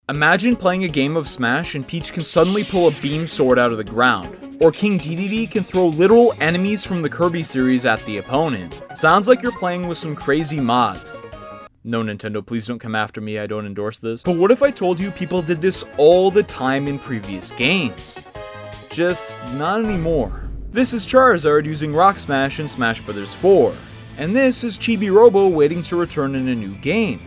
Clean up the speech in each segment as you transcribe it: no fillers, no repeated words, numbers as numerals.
Imagine playing a game of Smash and Peach can suddenly pull a beam sword out of the ground, or King DDD can throw literal enemies from the Kirby series at the opponent. Sounds like you're playing with some crazy mods. No, Nintendo, please don't come after me, I don't endorse this. But what if I told you people did this all the time in previous games? Just not anymore. This is Charizard using Rock Smash in Smash Bros. 4, and this is Chibi Robo waiting to return in a new game.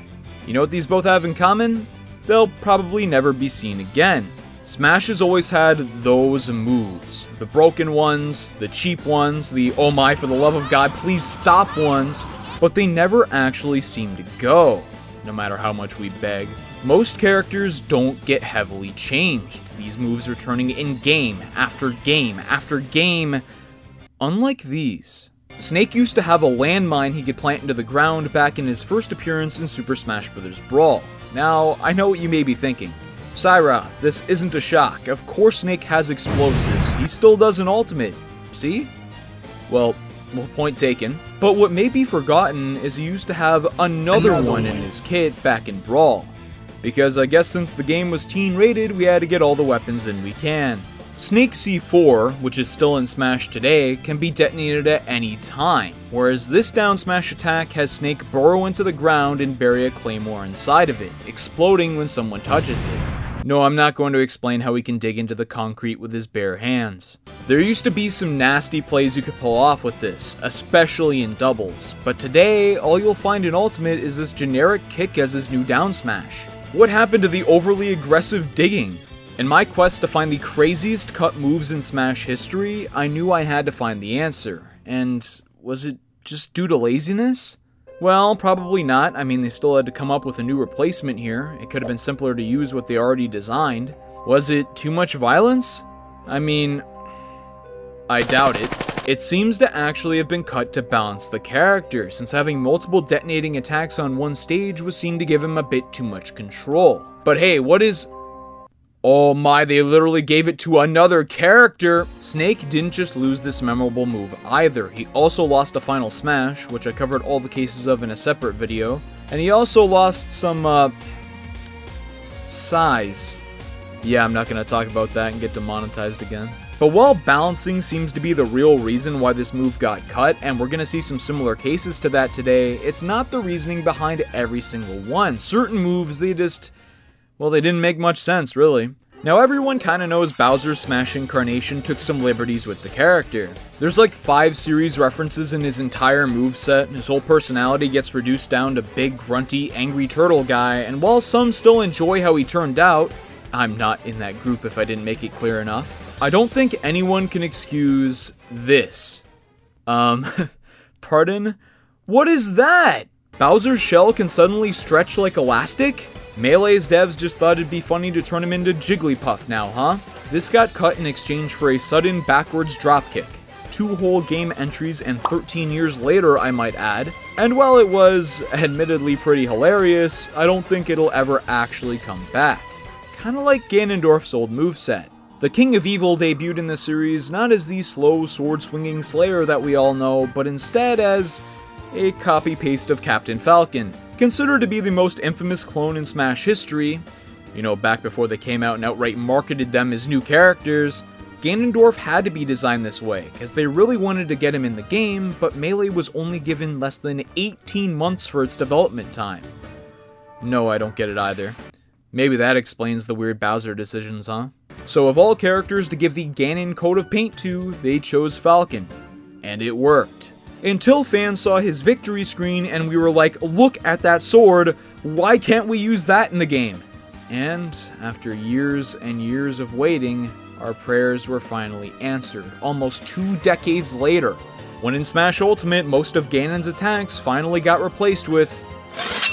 You know what these both have in common? They'll probably never be seen again. Smash has always had those moves. The broken ones, the cheap ones, the oh my for the love of God please stop ones, but they never actually seem to go, no matter how much we beg. Most characters don't get heavily changed, these moves returning in game after game after game, unlike these. Snake used to have a landmine he could plant into the ground back in his first appearance in Super Smash Bros. Brawl. Now, I know what you may be thinking. Siiroth, this isn't a shock. Of course Snake has explosives. He still does an ultimate. See? Well, point taken. But what may be forgotten is he used to have another one in his kit back in Brawl. Because I guess since the game was teen rated, we had to get all the weapons in we can. Snake C4, which is still in Smash today, can be detonated at any time, whereas this down smash attack has Snake burrow into the ground and bury a claymore inside of it, exploding when someone touches it. No, I'm not going to explain how he can dig into the concrete with his bare hands. There used to be some nasty plays you could pull off with this, especially in doubles, but today, all you'll find in Ultimate is this generic kick as his new down smash. What happened to the overly aggressive digging? In my quest to find the craziest cut moves in Smash history, I knew I had to find the answer. And was it just due to laziness? Well, probably not. I mean, they still had to come up with a new replacement here. It could have been simpler to use what they already designed. Was it too much violence? I mean, I doubt it. It seems to actually have been cut to balance the character, since having multiple detonating attacks on one stage was seen to give him a bit too much control. But hey, what is... Oh my, they literally gave it to another character! Snake didn't just lose this memorable move either. He also lost a final smash, which I covered all the cases of in a separate video. And he also lost some, size. Yeah, I'm not gonna talk about that and get demonetized again. But while balancing seems to be the real reason why this move got cut, and we're gonna see some similar cases to that today, it's not the reasoning behind every single one. Certain moves, they didn't make much sense, really. Now everyone kinda knows Bowser's Smash Incarnation took some liberties with the character. There's like 5 series references in his entire moveset, his whole personality gets reduced down to big, grunty, angry turtle guy, and while some still enjoy how he turned out, I'm not in that group if I didn't make it clear enough, I don't think anyone can excuse this. Pardon? What is that? Bowser's shell can suddenly stretch like elastic? Melee's devs just thought it'd be funny to turn him into Jigglypuff now, huh? This got cut in exchange for a sudden backwards dropkick. 2 whole game entries and 13 years later, I might add. And while it was admittedly pretty hilarious, I don't think it'll ever actually come back. Kinda like Ganondorf's old moveset. The King of Evil debuted in the series not as the slow sword-swinging slayer that we all know, but instead as a copy-paste of Captain Falcon. Considered to be the most infamous clone in Smash history, you know, back before they came out and outright marketed them as new characters, Ganondorf had to be designed this way, because they really wanted to get him in the game, but Melee was only given less than 18 months for its development time. No, I don't get it either. Maybe that explains the weird Bowser decisions, huh? So of all characters to give the Ganon coat of paint to, they chose Falcon. And it worked. Until fans saw his victory screen and we were like, look at that sword, why can't we use that in the game? And after years and years of waiting, our prayers were finally answered, almost 2 decades later, when in Smash Ultimate, most of Ganon's attacks finally got replaced with,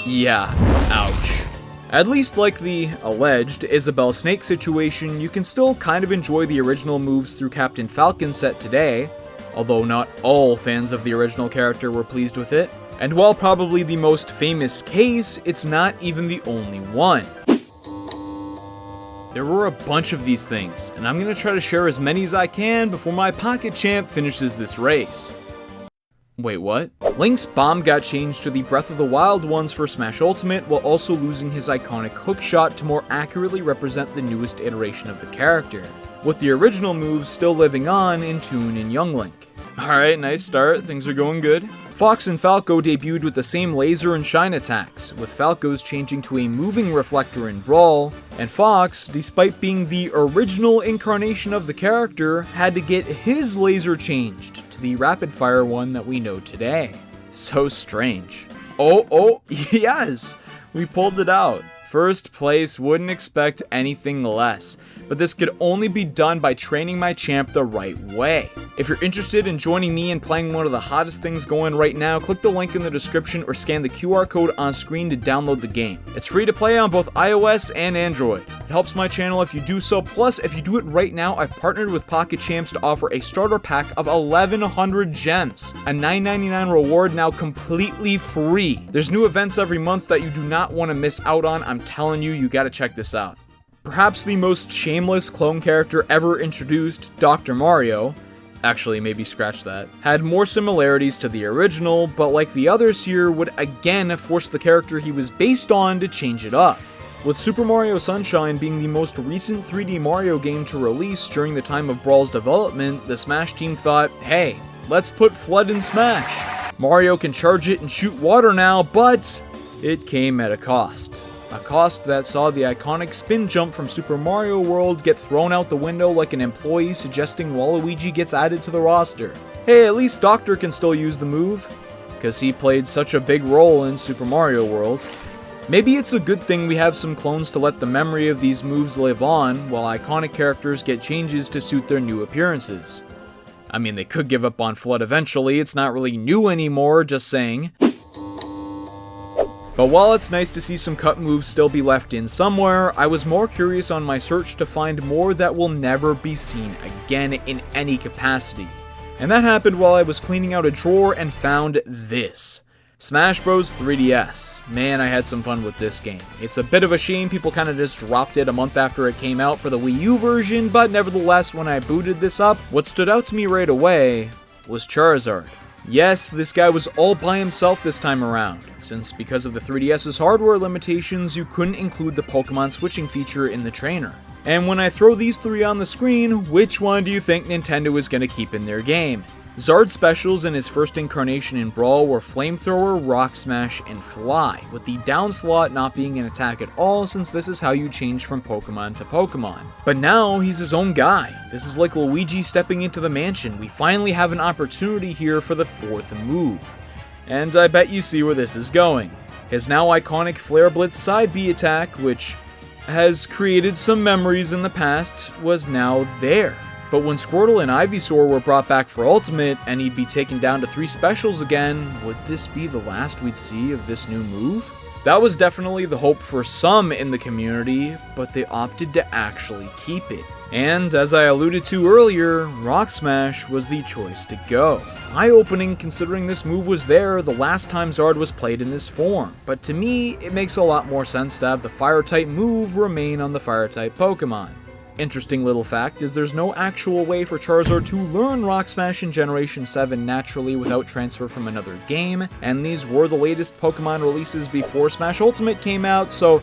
yeah, ouch. At least like the alleged Isabelle Snake situation, you can still kind of enjoy the original moves through Captain Falcon's set today, although not all fans of the original character were pleased with it. And while probably the most famous case, it's not even the only one. There were a bunch of these things, and I'm gonna try to share as many as I can before my Pocket Champ finishes this race. Wait, what? Link's bomb got changed to the Breath of the Wild ones for Smash Ultimate, while also losing his iconic hookshot to more accurately represent the newest iteration of the character, with the original moves still living on in Toon and Young Link. Alright, nice start, things are going good. Fox and Falco debuted with the same laser and shine attacks, with Falco's changing to a moving reflector in Brawl, and Fox, despite being the original incarnation of the character, had to get his laser changed to the rapid fire one that we know today. So strange. Oh, yes! We pulled it out. First place, wouldn't expect anything less, but this could only be done by training my champ the right way. If you're interested in joining me and playing one of the hottest things going right now, click the link in the description or scan the QR code on screen to download the game. It's free to play on both iOS and Android. It helps my channel if you do so, plus if you do it right now, I've partnered with Pocket Champs to offer a starter pack of 1,100 gems, a $9.99 reward now completely free. There's new events every month that you do not want to miss out on. I'm telling you, you gotta check this out. Perhaps the most shameless clone character ever introduced, Dr. Mario, actually maybe scratch that, had more similarities to the original, but like the others here, would again force the character he was based on to change it up. With Super Mario Sunshine being the most recent 3D Mario game to release during the time of Brawl's development, the Smash team thought, hey, let's put Flood in Smash. Mario can charge it and shoot water now, but it came at a cost. A cost that saw the iconic spin jump from Super Mario World get thrown out the window like an employee suggesting Waluigi gets added to the roster. Hey, at least Doctor can still use the move, because he played such a big role in Super Mario World. Maybe it's a good thing we have some clones to let the memory of these moves live on, while iconic characters get changes to suit their new appearances. I mean, they could give up on Flood eventually, it's not really new anymore, just saying. But while it's nice to see some cut moves still be left in somewhere, I was more curious on my search to find more that will never be seen again in any capacity. And that happened while I was cleaning out a drawer and found this. Smash Bros 3DS. Man, I had some fun with this game. It's a bit of a shame people kind of just dropped it a month after it came out for the Wii U version, but nevertheless, when I booted this up, what stood out to me right away was Charizard. Yes, this guy was all by himself this time around, since because of the 3DS's hardware limitations, you couldn't include the Pokemon switching feature in the trainer. And when I throw these three on the screen, which one do you think Nintendo is going to keep in their game? Zard's specials in his first incarnation in Brawl were Flamethrower, Rock Smash, and Fly, with the down slot not being an attack at all since this is how you change from Pokemon to Pokemon. But now he's his own guy. This is like Luigi stepping into the mansion. We finally have an opportunity here for the fourth move. And I bet you see where this is going. His now iconic Flare Blitz side B attack, which has created some memories in the past, was now there. But when Squirtle and Ivysaur were brought back for Ultimate, and he'd be taken down to 3 specials again, would this be the last we'd see of this new move? That was definitely the hope for some in the community, but they opted to actually keep it. And, as I alluded to earlier, Rock Smash was the choice to go. Eye-opening considering this move was there the last time Zard was played in this form, but to me, it makes a lot more sense to have the Fire-type move remain on the Fire-type Pokemon. Interesting little fact is there's no actual way for Charizard to learn Rock Smash in Generation 7 naturally without transfer from another game, and these were the latest Pokemon releases before Smash Ultimate came out, so...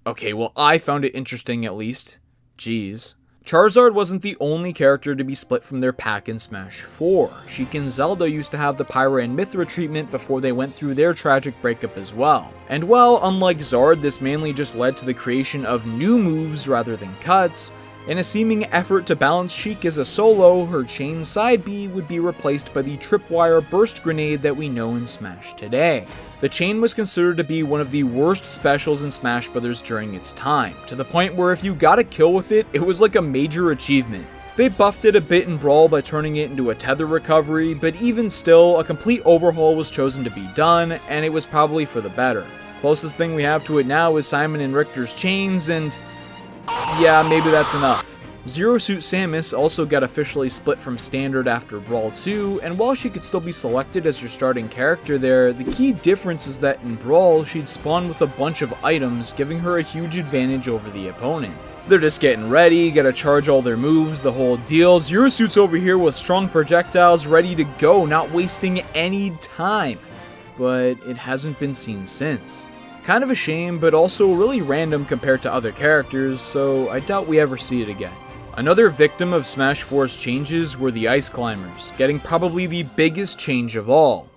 Okay, well I found it interesting at least. Jeez. Charizard wasn't the only character to be split from their pack in Smash 4. Sheik and Zelda used to have the Pyra and Mythra treatment before they went through their tragic breakup as well. And well, unlike Zard, this mainly just led to the creation of new moves rather than cuts. In a seeming effort to balance Sheik as a solo, her chain side B would be replaced by the tripwire burst grenade that we know in Smash today. The chain was considered to be one of the worst specials in Smash Bros. During its time, to the point where if you got a kill with it, it was like a major achievement. They buffed it a bit in Brawl by turning it into a tether recovery, but even still, a complete overhaul was chosen to be done, and it was probably for the better. Closest thing we have to it now is Simon and Richter's chains, and yeah, maybe that's enough. Zero Suit Samus also got officially split from Standard after Brawl 2, and while she could still be selected as your starting character there, the key difference is that in Brawl, she'd spawn with a bunch of items, giving her a huge advantage over the opponent. They're just getting ready, gotta charge all their moves, the whole deal. Zero Suit's over here with strong projectiles ready to go, not wasting any time. But it hasn't been seen since. Kind of a shame, but also really random compared to other characters, so I doubt we ever see it again. Another victim of Smash 4's changes were the Ice Climbers, getting probably the biggest change of all.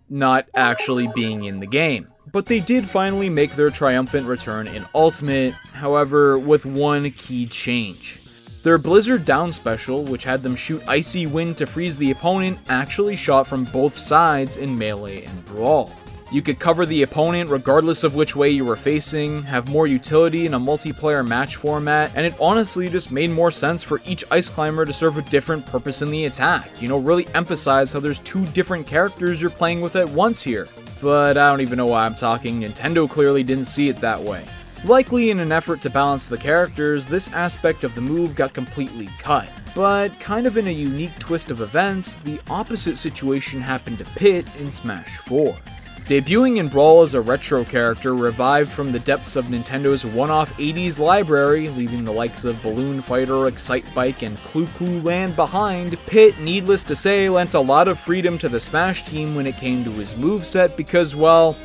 Not actually being in the game. But they did finally make their triumphant return in Ultimate, however, with one key change. Their Blizzard Down special, which had them shoot Icy Wind to freeze the opponent, actually shot from both sides in Melee and Brawl. You could cover the opponent regardless of which way you were facing, have more utility in a multiplayer match format, and it honestly just made more sense for each Ice Climber to serve a different purpose in the attack. Really emphasize how there's two different characters you're playing with at once here. But I don't even know why I'm talking, Nintendo clearly didn't see it that way. Likely in an effort to balance the characters, this aspect of the move got completely cut. But kind of in a unique twist of events, the opposite situation happened to Pit in Smash 4. Debuting in Brawl as a retro character revived from the depths of Nintendo's one-off 80s library, leaving the likes of Balloon Fighter, Excitebike, and Clu Clu Land behind, Pit, needless to say, lent a lot of freedom to the Smash team when it came to his moveset because, well,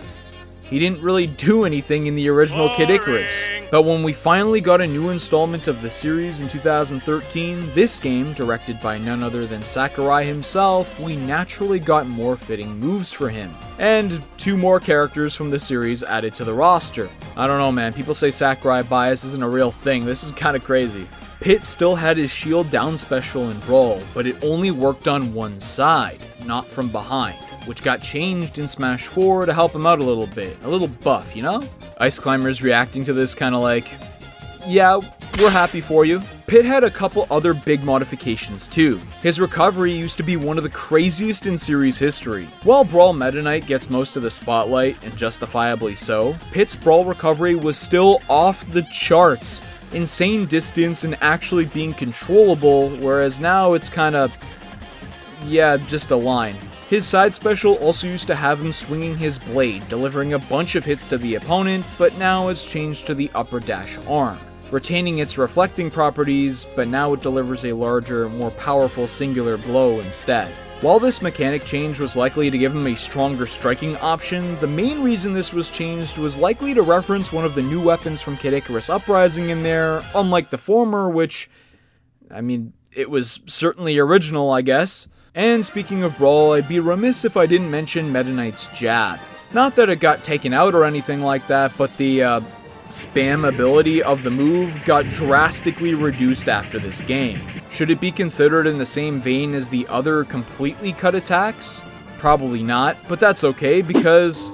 he didn't really do anything in the original Kid Icarus. But when we finally got a new installment of the series in 2013, this game, directed by none other than Sakurai himself, we naturally got more fitting moves for him. And 2 more characters from the series added to the roster. I don't know, man, people say Sakurai bias isn't a real thing, this is kinda crazy. Pit still had his shield down special in Brawl, but it only worked on one side, not from behind, which got changed in Smash 4 to help him out a little bit, a little buff, Ice Climbers reacting to this kinda like, yeah, we're happy for you. Pit had a couple other big modifications too. His recovery used to be one of the craziest in series history. While Brawl Meta Knight gets most of the spotlight, and justifiably so, Pit's Brawl recovery was still off the charts. Insane distance and actually being controllable, whereas now it's kinda, yeah, just a line. His side special also used to have him swinging his blade, delivering a bunch of hits to the opponent, but now it's changed to the upper dash arm, retaining its reflecting properties, but now it delivers a larger, more powerful singular blow instead. While this mechanic change was likely to give him a stronger striking option, the main reason this was changed was likely to reference one of the new weapons from Kid Icarus Uprising in there, unlike the former, which, it was certainly original, I guess. And speaking of Brawl, I'd be remiss if I didn't mention Meta Knight's jab. Not that it got taken out or anything like that, but the spam ability of the move got drastically reduced after this game. Should it be considered in the same vein as the other completely cut attacks? Probably not, but that's okay because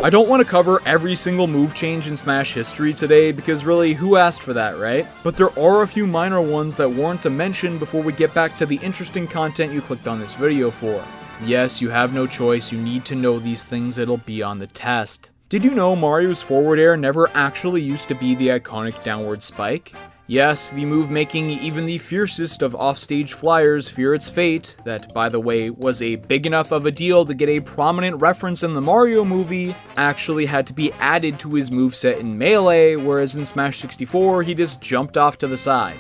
I don't want to cover every single move change in Smash history today because really, who asked for that, right? But there are a few minor ones that warrant a mention before we get back to the interesting content you clicked on this video for. Yes, you have no choice, you need to know these things, it'll be on the test. Did you know Mario's forward air never actually used to be the iconic downward spike? Yes, the move making even the fiercest of offstage flyers fear its fate, that, by the way, was a big enough of a deal to get a prominent reference in the Mario movie, actually had to be added to his moveset in Melee, whereas in Smash 64 he just jumped off to the side.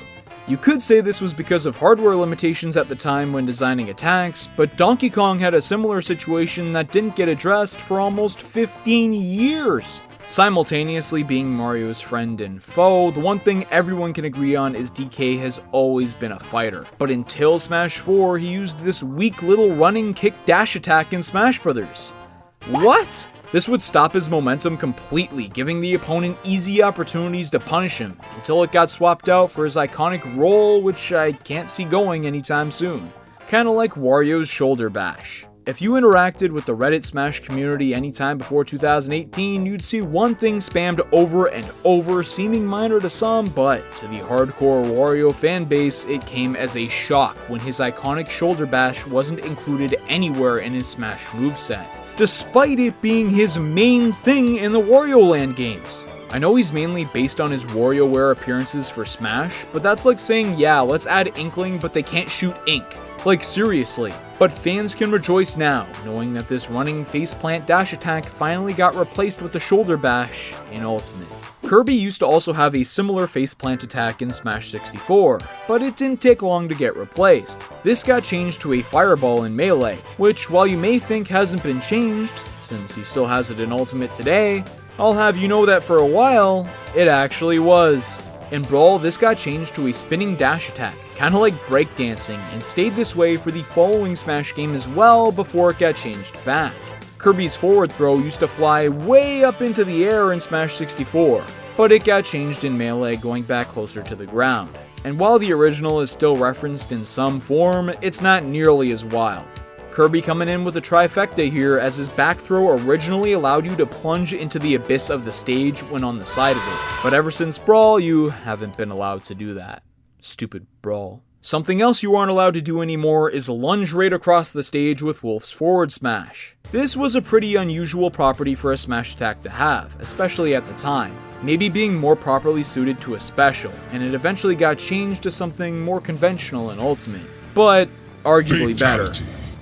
You could say this was because of hardware limitations at the time when designing attacks, but Donkey Kong had a similar situation that didn't get addressed for almost 15 years. Simultaneously being Mario's friend and foe, the one thing everyone can agree on is DK has always been a fighter. But until Smash 4, he used this weak little running kick dash attack in Smash Bros. What? This would stop his momentum completely, giving the opponent easy opportunities to punish him, until it got swapped out for his iconic roll, which I can't see going anytime soon. Kinda like Wario's shoulder bash. If you interacted with the Reddit Smash community anytime before 2018, you'd see one thing spammed over and over, seeming minor to some, but to the hardcore Wario fanbase, it came as a shock when his iconic shoulder bash wasn't included anywhere in his Smash moveset, despite it being his main thing in the Wario Land games. I know he's mainly based on his WarioWare appearances for Smash, but that's like saying, yeah, let's add Inkling, but they can't shoot ink. Like, seriously. But fans can rejoice now, knowing that this running faceplant dash attack finally got replaced with the shoulder bash in Ultimate. Kirby used to also have a similar faceplant attack in Smash 64, but it didn't take long to get replaced. This got changed to a fireball in Melee, which while you may think hasn't been changed, since he still has it in Ultimate today, I'll have you know that for a while, it actually was. In Brawl, this got changed to a spinning dash attack, kinda like breakdancing, and stayed this way for the following Smash game as well before it got changed back. Kirby's forward throw used to fly way up into the air in Smash 64, but it got changed in Melee going back closer to the ground. And while the original is still referenced in some form, it's not nearly as wild. Kirby coming in with a trifecta here, as his back throw originally allowed you to plunge into the abyss of the stage when on the side of it, but ever since Brawl, you haven't been allowed to do that. Stupid Brawl. Something else you aren't allowed to do anymore is lunge right across the stage with Wolf's forward smash. This was a pretty unusual property for a smash attack to have, especially at the time, maybe being more properly suited to a special, and it eventually got changed to something more conventional in Ultimate, but arguably better.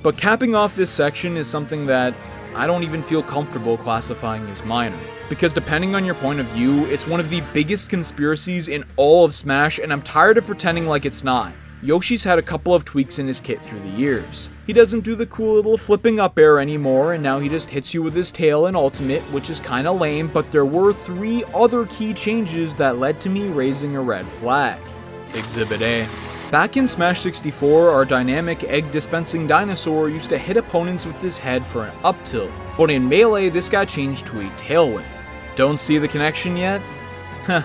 But capping off this section is something that I don't even feel comfortable classifying as minor, because depending on your point of view, it's one of the biggest conspiracies in all of Smash, and I'm tired of pretending like it's not. Yoshi's had a couple of tweaks in his kit through the years. He doesn't do the cool little flipping up air anymore, and now he just hits you with his tail in Ultimate, which is kinda lame, but there were 3 other key changes that led to me raising a red flag. Exhibit A. Back in Smash 64, our dynamic egg-dispensing dinosaur used to hit opponents with his head for an up tilt, but in Melee this got changed to a tail whip. Don't see the connection yet? Heh,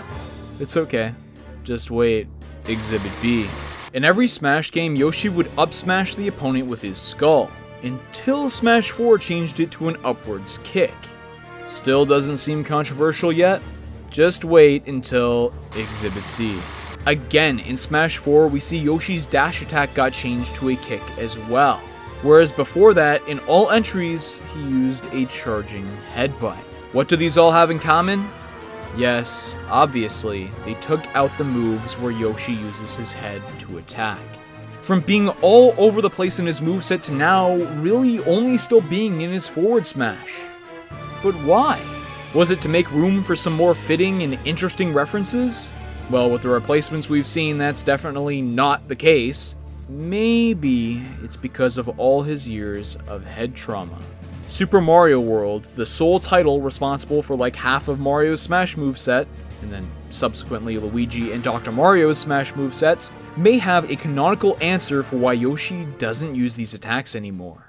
it's okay. Just wait. Exhibit B. In every Smash game, Yoshi would up smash the opponent with his skull, until Smash 4 changed it to an upwards kick. Still doesn't seem controversial yet? Just wait until Exhibit C. Again, in Smash 4, we see Yoshi's dash attack got changed to a kick as well, whereas before that, in all entries, he used a charging headbutt. What do these all have in common? Yes, obviously, they took out the moves where Yoshi uses his head to attack. From being all over the place in his moveset to now really only still being in his forward smash. But why? Was it to make room for some more fitting and interesting references? Well, with the replacements we've seen, that's definitely not the case. Maybe it's because of all his years of head trauma. Super Mario World, the sole title responsible for like half of Mario's Smash moveset, and then subsequently Luigi and Dr. Mario's Smash movesets, may have a canonical answer for why Yoshi doesn't use these attacks anymore.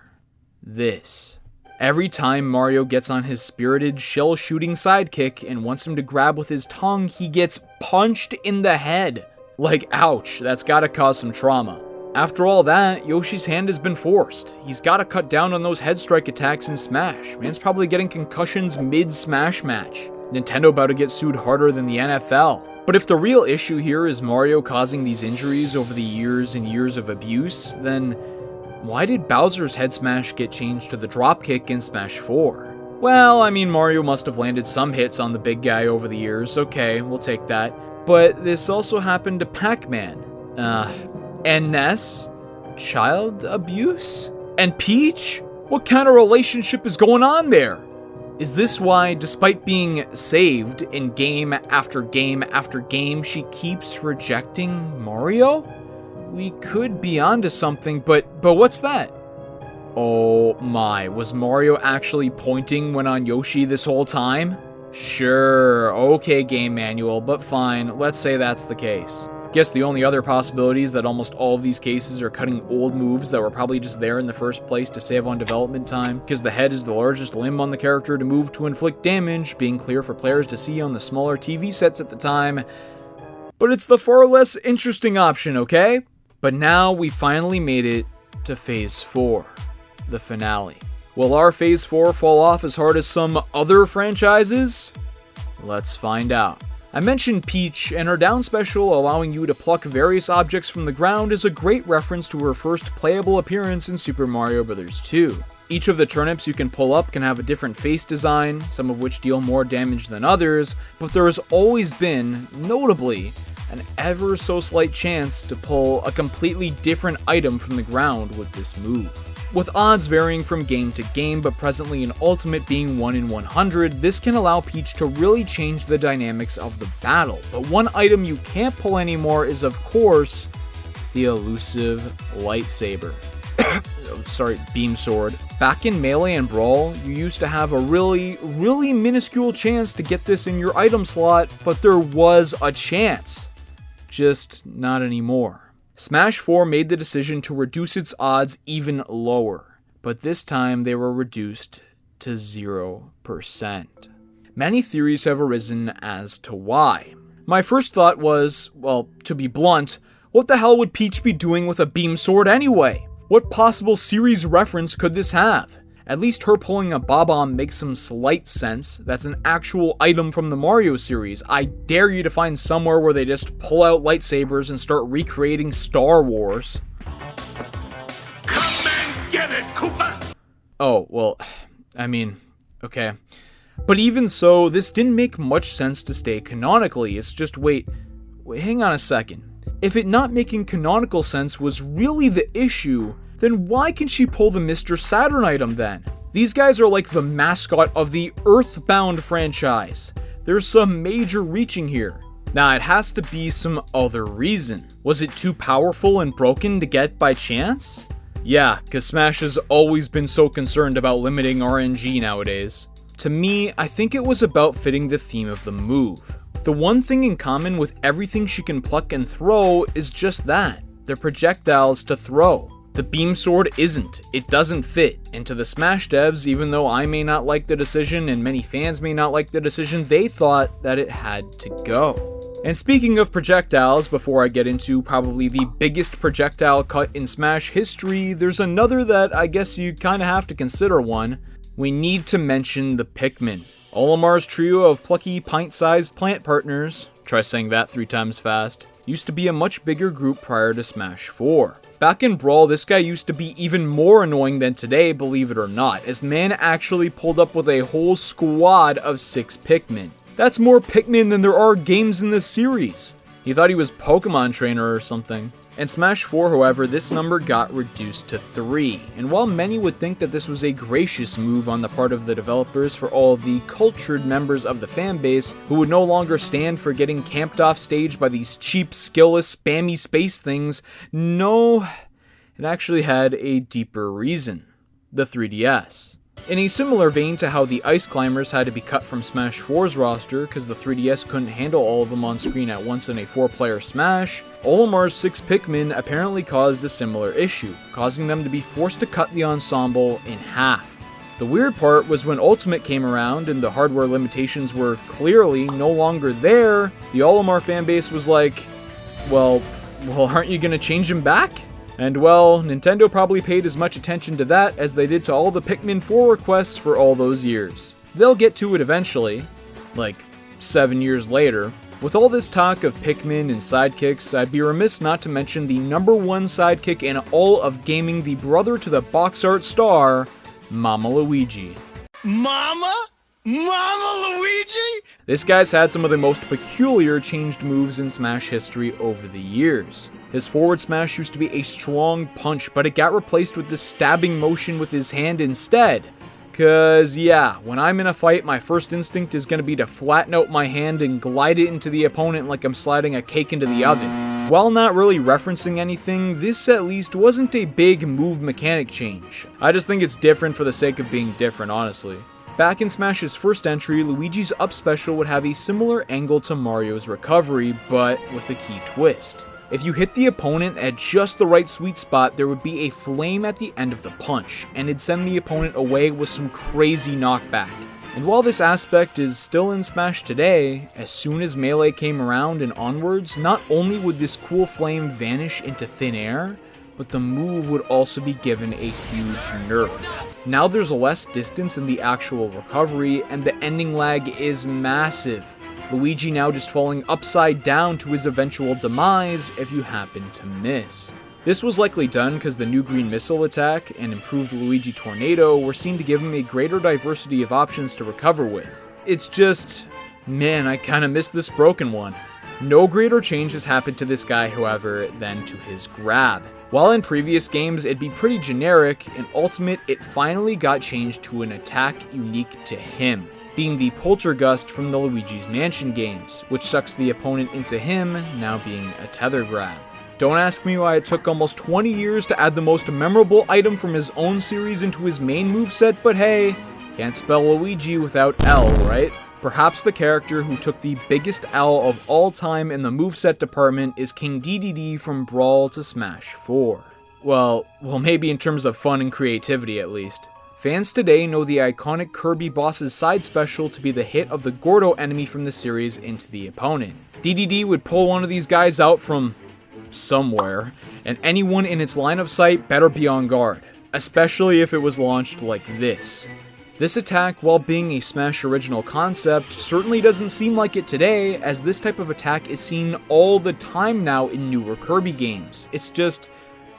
This. Every time Mario gets on his spirited shell-shooting sidekick and wants him to grab with his tongue, he gets punched in the head. Like, ouch, that's gotta cause some trauma. After all that, Yoshi's hand has been forced. He's gotta cut down on those head strike attacks in Smash. Man's probably getting concussions mid-Smash match. Nintendo about to get sued harder than the NFL. But if the real issue here is Mario causing these injuries over the years and years of abuse, then why did Bowser's head smash get changed to the dropkick in Smash 4? Well, I mean, Mario must have landed some hits on the big guy over the years, okay, we'll take that. But this also happened to Pac-Man. And Ness? Child abuse? And Peach? What kind of relationship is going on there? Is this why, despite being saved in game after game after game, she keeps rejecting Mario? We could be onto something, but what's that? Oh my, was Mario actually pointing when on Yoshi this whole time? Sure, okay game manual, but fine, let's say that's the case. Guess the only other possibility is that almost all of these cases are cutting old moves that were probably just there in the first place to save on development time, because the head is the largest limb on the character to move to inflict damage, being clear for players to see on the smaller TV sets at the time. But it's the far less interesting option, okay? But now we finally made it to Phase 4, the finale. Will our Phase 4 fall off as hard as some other franchises? Let's find out. I mentioned Peach, and her down special allowing you to pluck various objects from the ground is a great reference to her first playable appearance in Super Mario Bros. 2. Each of the turnips you can pull up can have a different face design, some of which deal more damage than others, but there has always been, notably, an ever so slight chance to pull a completely different item from the ground with this move. With odds varying from game to game, but presently in Ultimate being 1 in 100, this can allow Peach to really change the dynamics of the battle. But one item you can't pull anymore is, of course, the elusive lightsaber. Beam sword. Back in Melee and Brawl, you used to have a really minuscule chance to get this in your item slot, but there was a chance. Just not anymore. Smash 4 made the decision to reduce its odds even lower, but this time they were reduced to 0%. Many theories have arisen as to why. My first thought was, well, to be blunt, what the hell would Peach be doing with a beam sword anyway? What possible series reference could this have? At least her pulling a Bob-omb makes some slight sense. That's an actual item from the Mario series. I dare you to find somewhere where they just pull out lightsabers and start recreating Star Wars. Come and get it, Koopa! Oh, well, I mean, okay. But even so, this didn't make much sense to stay canonically. It's just, wait, hang on a second. If it not making canonical sense was really the issue, then why can she pull the Mr. Saturn item then? These guys are like the mascot of the Earthbound franchise. There's some major reaching here. Now it has to be some other reason. Was it too powerful and broken to get by chance? Yeah, cause Smash has always been so concerned about limiting RNG nowadays. To me, I think it was about fitting the theme of the move. The one thing in common with everything she can pluck and throw is just that. They're projectiles to throw. The beam sword isn't. It doesn't fit. And to the Smash devs, even though I may not like the decision and many fans may not like the decision, they thought that it had to go. And speaking of projectiles, before I get into probably the biggest projectile cut in Smash history, there's another that I guess you kinda have to consider one. We need to mention the Pikmin. Olimar's trio of plucky, pint-sized plant partners, try saying that 3 times fast, used to be a much bigger group prior to Smash 4. Back in Brawl, this guy used to be even more annoying than today, believe it or not, as man actually pulled up with a whole squad of 6 Pikmin. That's more Pikmin than there are games in this series. He thought he was Pokemon Trainer or something. In Smash 4, however, this number got reduced to 3, and while many would think that this was a gracious move on the part of the developers for all of the cultured members of the fanbase who would no longer stand for getting camped off stage by these cheap, skillless, spammy space things, no, it actually had a deeper reason: the 3DS. In a similar vein to how the Ice Climbers had to be cut from Smash 4's roster because the 3DS couldn't handle all of them on screen at once in a 4-player Smash, Olimar's 6 Pikmin apparently caused a similar issue, causing them to be forced to cut the ensemble in half. The weird part was when Ultimate came around and the hardware limitations were clearly no longer there, the Olimar fanbase was like, well, aren't you gonna change him back? And well, Nintendo probably paid as much attention to that as they did to all the Pikmin 4 requests for all those years. They'll get to it eventually, like 7 years later. With all this talk of Pikmin and sidekicks, I'd be remiss not to mention the #1 sidekick in all of gaming, the brother to the box art star, Mama Luigi. Mama? Mama Luigi? This guy's had some of the most peculiar changed moves in Smash history over the years. His forward smash used to be a strong punch, but it got replaced with this stabbing motion with his hand instead. Cause yeah, when I'm in a fight, my first instinct is gonna be to flatten out my hand and glide it into the opponent like I'm sliding a cake into the oven. While not really referencing anything, this at least wasn't a big move mechanic change. I just think it's different for the sake of being different, honestly. Back in Smash's first entry, Luigi's up special would have a similar angle to Mario's recovery, but with a key twist. If you hit the opponent at just the right sweet spot, there would be a flame at the end of the punch, and it'd send the opponent away with some crazy knockback. And while this aspect is still in Smash today, as soon as Melee came around and onwards, not only would this cool flame vanish into thin air, but the move would also be given a huge nerf. Now there's less distance in the actual recovery, and the ending lag is massive. Luigi now just falling upside down to his eventual demise if you happen to miss. This was likely done because the new green missile attack and improved Luigi Tornado were seen to give him a greater diversity of options to recover with. It's just, man, I kinda miss this broken one. No greater change has happened to this guy, however, than to his grab. While in previous games it'd be pretty generic, in Ultimate it finally got changed to an attack unique to him, being the Poltergust from the Luigi's Mansion games, which sucks the opponent into him, now being a tether grab. Don't ask me why it took almost 20 years to add the most memorable item from his own series into his main moveset, but hey, can't spell Luigi without L, right? Perhaps the character who took the biggest L of all time in the moveset department is King DDD from Brawl to Smash 4. Well, maybe in terms of fun and creativity at least. Fans today know the iconic Kirby boss's side special to be the hit of the Gordo enemy from the series into the opponent. DDD would pull one of these guys out from somewhere, and anyone in its line of sight better be on guard, especially if it was launched like this. This attack, while being a Smash original concept, certainly doesn't seem like it today, as this type of attack is seen all the time now in newer Kirby games. It's just,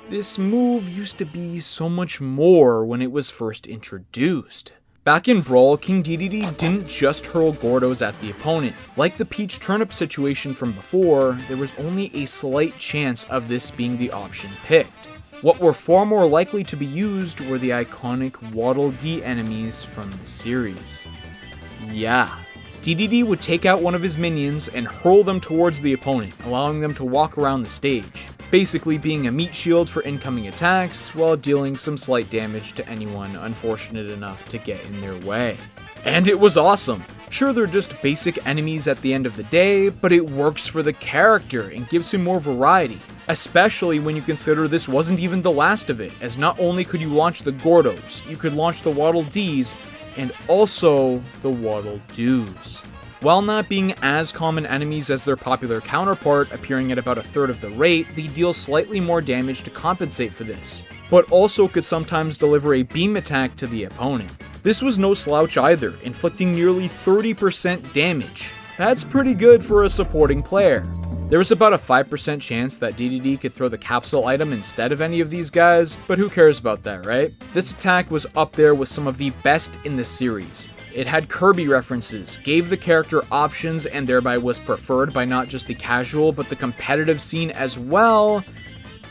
this move used to be so much more when it was first introduced. Back in Brawl, King DDD didn't just hurl Gordos at the opponent. Like the Peach Turnip situation from before, there was only a slight chance of this being the option picked. What were far more likely to be used were the iconic Waddle Dee enemies from the series. Yeah, DDD would take out one of his minions and hurl them towards the opponent, allowing them to walk around the stage, basically being a meat shield for incoming attacks while dealing some slight damage to anyone unfortunate enough to get in their way. And it was awesome! Sure, they're just basic enemies at the end of the day, but it works for the character and gives him more variety. Especially when you consider this wasn't even the last of it, as not only could you launch the Gordos, you could launch the Waddle Dees, and also the Waddle Doos. While not being as common enemies as their popular counterpart, appearing at about a third of the rate, they deal slightly more damage to compensate for this, but also could sometimes deliver a beam attack to the opponent. This was no slouch either, inflicting nearly 30% damage. That's pretty good for a supporting player. There was about a 5% chance that DDD could throw the capsule item instead of any of these guys, but who cares about that, right? This attack was up there with some of the best in the series. It had Kirby references, gave the character options, and thereby was preferred by not just the casual but the competitive scene as well.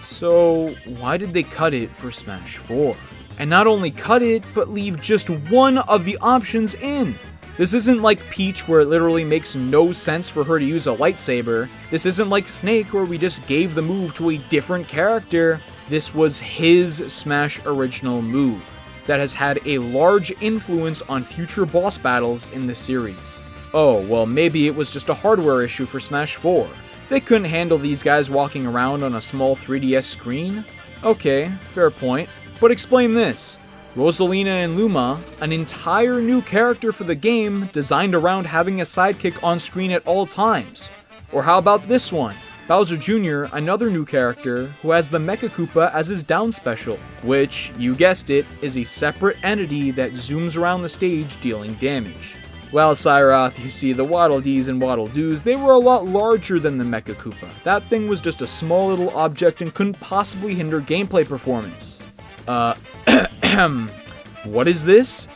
So why did they cut it for Smash 4? And not only cut it, but leave just one of the options in. This isn't like Peach where it literally makes no sense for her to use a lightsaber. This isn't like Snake where we just gave the move to a different character. This was his Smash original move that has had a large influence on future boss battles in the series. Oh, well maybe it was just a hardware issue for Smash 4. They couldn't handle these guys walking around on a small 3DS screen? Okay, fair point. But explain this. Rosalina and Luma, an entire new character for the game designed around having a sidekick on screen at all times. Or how about this one? Bowser Jr., another new character who has the Mecha Koopa as his down special, which, you guessed it, is a separate entity that zooms around the stage dealing damage. Well, Siiroth, you see, the Waddle Dees and Waddle Doos, they were a lot larger than the Mecha Koopa. That thing was just a small little object and couldn't possibly hinder gameplay performance. What is this?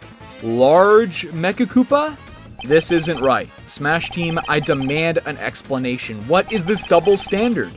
Large Mecha Koopa? This isn't right. Smash Team, I demand an explanation. What is this double standard?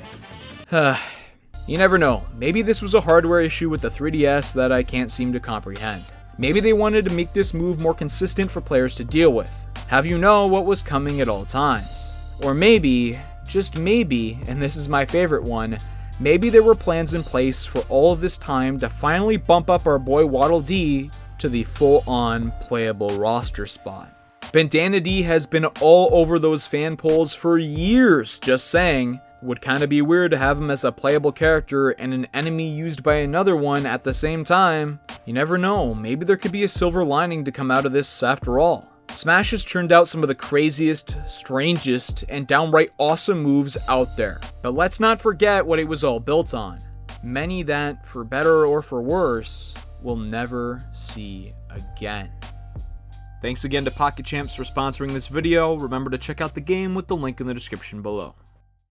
You never know. Maybe this was a hardware issue with the 3DS that I can't seem to comprehend. Maybe they wanted to make this move more consistent for players to deal with. Have you know what was coming at all times. Or maybe, just maybe, and this is my favorite one, maybe there were plans in place for all of this time to finally bump up our boy Waddle Dee to the full-on playable roster spot. Bandana D has been all over those fan polls for years, just saying. Would kinda be weird to have him as a playable character and an enemy used by another one at the same time. You never know, maybe there could be a silver lining to come out of this after all. Smash has turned out some of the craziest, strangest, and downright awesome moves out there. But let's not forget what it was all built on. Many that, for better or for worse, we'll never see again. Thanks again to Pocket Champs for sponsoring this video. Remember to check out the game with the link in the description below.